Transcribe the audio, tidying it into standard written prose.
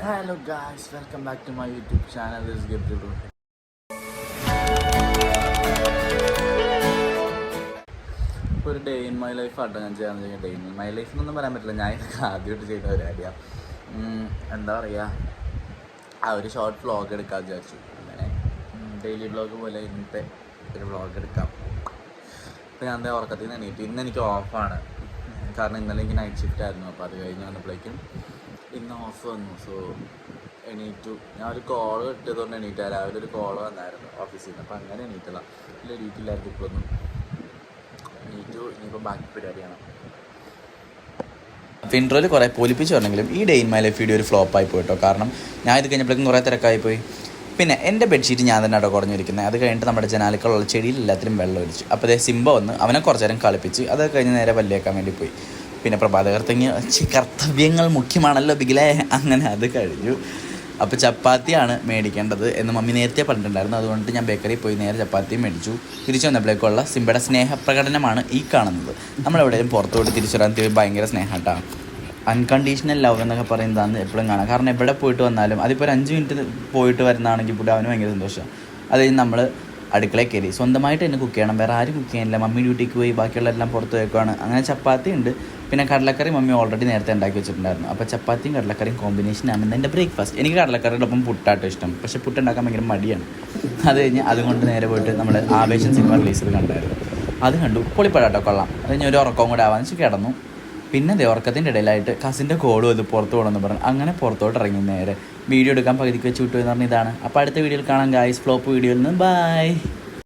Hello guys, welcome back to my YouTube channel. This is Gabriel. ഇപ്പോൾ ഒരു day in my life ആട്ടോ ഞാൻ ചെയ്യാൻ ചെയ്യുക. ഡേ ഇൻ മൈ ലൈഫ് എന്നൊന്നും പറയാൻ പറ്റില്ല, ഞാൻ ഇതൊക്കെ ആദ്യമായിട്ട് ചെയ്യുന്ന ഒരു കാര്യമാണ്. എന്താ പറയുക, ആ ഒരു ഷോർട്ട് വ്ളോഗ് എടുക്കാൻ വിചാരിച്ചു. അങ്ങനെ ഡെയിലി വ്ളോഗ് പോലെ ഇന്നത്തെ ഒരു വ്ളോഗ് എടുക്കാം. ഇപ്പോൾ ഞാൻ എന്താ ഉറക്കത്തിൽ നിന്ന് എണീറ്റ്. ഇന്ന് എനിക്ക് ഓഫാണ്, കാരണം ഇന്നലെ എനിക്ക് നൈറ്റ് ഷിഫ്റ്റ് ആയിരുന്നു. അപ്പോൾ അത് കഴിഞ്ഞ് വന്നപ്പോഴേക്കും ഇന്ന് ഓഫ് വന്നു. സോ എണീറ്റു. ഞാൻ ഒരു കോൾ കിട്ടിയതുകൊണ്ട് എണീറ്റാ. രാവിലെ ഒരു കോൾ വന്നായിരുന്നു ഓഫീസിൽ നിന്ന്, അപ്പോൾ അങ്ങനെ എണീറ്റല്ല. ഇല്ല, എണീറ്റില്ലായിരുന്നു. ഇപ്പോഴൊന്നും എണീറ്റു. ഇനിയിപ്പോൾ ബാക്കി പരിപാടിയാണ്. ഇൻട്രോയിൽ കുറേ പൊലിപ്പിച്ച് പറഞ്ഞെങ്കിലും ഈ day in my life video ഒരു ഫ്ലോപ്പായി പോയിട്ടോ. കാരണം ഞാൻ ഇത് കഴിഞ്ഞപ്പോഴേക്കും കുറേ തിരക്കായി പോയി. പിന്നെ എൻ്റെ ബെഡ്ഷീറ്റ് ഞാൻ തന്നെ അവിടെ കുറഞ്ഞിരിക്കുന്നത്. അത് കഴിഞ്ഞിട്ട് നമ്മുടെ ജനാലിക്കുള്ള ചെടിയിൽ എല്ലാത്തിലും വെള്ളം ഒഴിച്ചു. അപ്പോൾ അതേ സിംബ വന്ന് അവനെ കുറച്ച് നേരം കളിപ്പിച്ച് അത് കഴിഞ്ഞ് നേരെ പല്ലിയേക്കാൻ വേണ്ടി പോയി. പിന്നെ കർത്തവ്യങ്ങൾ മുഖ്യമാണല്ലോ ബിഗിലേ, അങ്ങനെ അത് കഴിഞ്ഞു. അപ്പോൾ ചപ്പാത്തിയാണ് മേടിക്കേണ്ടത് എന്ന് മമ്മി നേരത്തെ പറഞ്ഞിട്ടുണ്ടായിരുന്നു. അതുകൊണ്ട് ഞാൻ ബേക്കറിയിൽ പോയി നേരെ ചപ്പാത്തിയും മേടിച്ചു. തിരിച്ചു വന്നപ്പോഴേക്കുള്ള സിംബയുടെ സ്നേഹപ്രകടനമാണ് ഈ കാണുന്നത്. നമ്മളെവിടെയും പുറത്തോട്ട് തിരിച്ചു വരാൻ ഭയങ്കര സ്നേഹമായിട്ടാണ്. അൺകണ്ടീഷണൽ ലവ് എന്നൊക്കെ പറയുന്നതാണ് എപ്പോഴും കാണാം. കാരണം എവിടെ പോയിട്ട് വന്നാലും അതിപ്പോൾ ഒരു 5 മിനിറ്റ് പോയിട്ട് വരുന്നതാണെങ്കിൽ കൂടി അവന് ഭയങ്കര സന്തോഷമാണ്. അത് കഴിഞ്ഞ് നമ്മൾ അടുക്കളയിൽ കയറി സ്വന്തമായിട്ട് തന്നെ കുക്ക് ചെയ്യണം. വേറെ ആരും കുക്ക് ചെയ്യാനില്ല. മമ്മി ഡ്യൂട്ടിക്ക് പോയി, ബാക്കിയുള്ള എല്ലാം പുറത്ത് വെക്കുവാണ്. അങ്ങനെ ചപ്പാത്തി ഉണ്ട്. പിന്നെ കടലക്കറി മമ്മി ഓൾറെഡി നേരത്തെ ഉണ്ടാക്കി വെച്ചിട്ടുണ്ടായിരുന്നു. അപ്പോൾ ചപ്പാത്തിയും കടലക്കറിയും കോമ്പിനേഷനാണ് എൻ്റെ ബ്രേക്ക്ഫാസ്റ്റ്. എനിക്ക് കടലക്കറിയുടെ ഒപ്പം പുട്ടാട്ടോ ഇഷ്ടം. പക്ഷേ പുട്ടുണ്ടാക്കാൻ ഭയങ്കര മടിയാണ്. അത് കഴിഞ്ഞ് അതുകൊണ്ട് നേരെ പോയിട്ട് നമ്മൾ ആവേശം സിനിമ റിലീസിൽ കണ്ടായിരുന്നു. അത് കണ്ടു. പൊളിപ്പടാട്ടോ, കൊള്ളാം. അത് കഴിഞ്ഞ് ഒരു ഉറക്കവും കൂടെ ആവാന്ന് വെച്ച് കിടന്നു. പിന്നെ ഉറക്കത്തിൻ്റെ ഇടയിലായിട്ട് കസിൻ്റെ കോളും അത് പുറത്ത് പോകണമെന്ന് പറഞ്ഞു. അങ്ങനെ പുറത്തോട്ട് ഇറങ്ങി നേരെ വീഡിയോ എടുക്കാൻ പകുതിക്ക് വെച്ച് വിട്ടു എന്ന് പറഞ്ഞ ഇതാണ്. അപ്പോൾ അടുത്ത വീഡിയോയിൽ കാണാം ഗായ്സ്. ഫ്ലോപ്പ് വീഡിയോയിൽ നിന്ന് ബൈ.